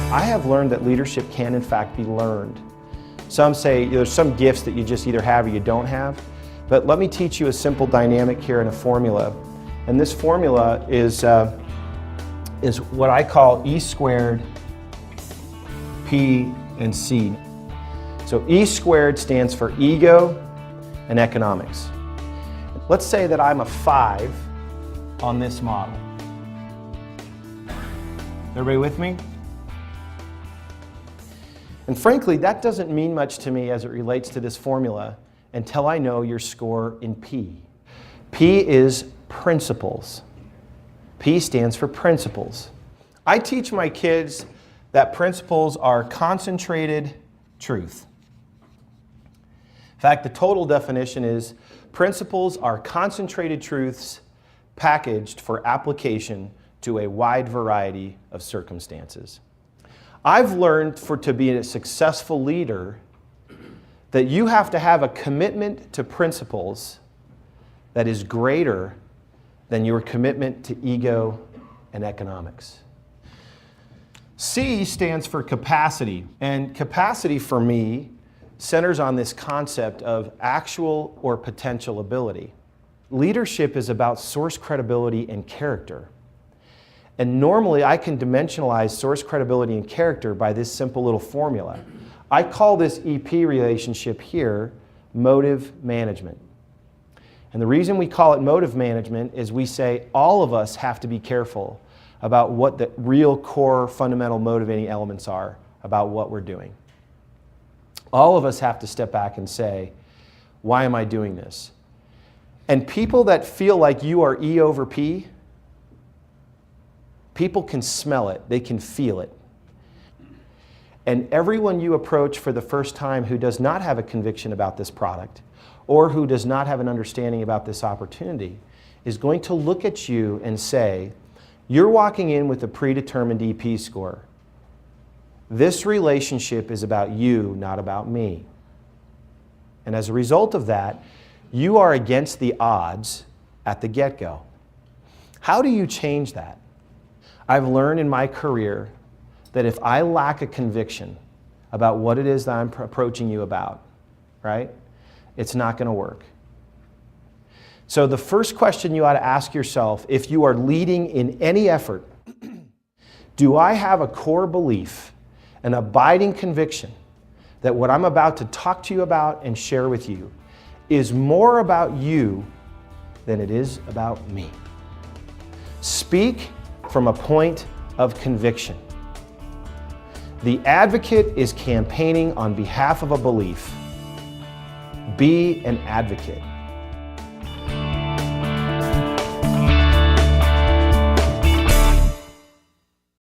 I have learned that leadership can in fact be learned. Some say there's some gifts that you just either have or you don't have, but let me teach you a simple dynamic here in a formula. And this formula is what I call E squared P and C. So E squared stands for ego and economics. Let's say that I'm a 5 on this model. Everybody with me? And frankly, that doesn't mean much to me as it relates to this formula until I know your score in P. P is principles. P stands for principles. I teach my kids that principles are concentrated truth. In fact, the total definition is principles are concentrated truths packaged for application to a wide variety of circumstances. I've learned to be a successful leader that you have to have a commitment to principles that is greater than your commitment to ego and economics. C stands for capacity, and capacity for me centers on this concept of actual or potential ability. Leadership is about source credibility and character. And normally I can dimensionalize source credibility and character by this simple little formula. I call this EP relationship here motive management. And the reason we call it motive management is we say all of us have to be careful about what the real core fundamental motivating elements are about what we're doing. All of us have to step back and say, why am I doing this? And people that feel like you are E over P, people can smell it, they can feel it. And everyone you approach for the first time who does not have a conviction about this product or who does not have an understanding about this opportunity is going to look at you and say, you're walking in with a predetermined EP score. This relationship is about you, not about me. And as a result of that, you are against the odds at the get-go. How do you change that? I've learned in my career that if I lack a conviction about what it is that I'm approaching you about, right, it's not going to work. So the first question you ought to ask yourself, if you are leading in any effort, do I have a core belief, an abiding conviction that what I'm about to talk to you about and share with you is more about you than it is about me? Speak from a point of conviction. The advocate is campaigning on behalf of a belief. Be an advocate.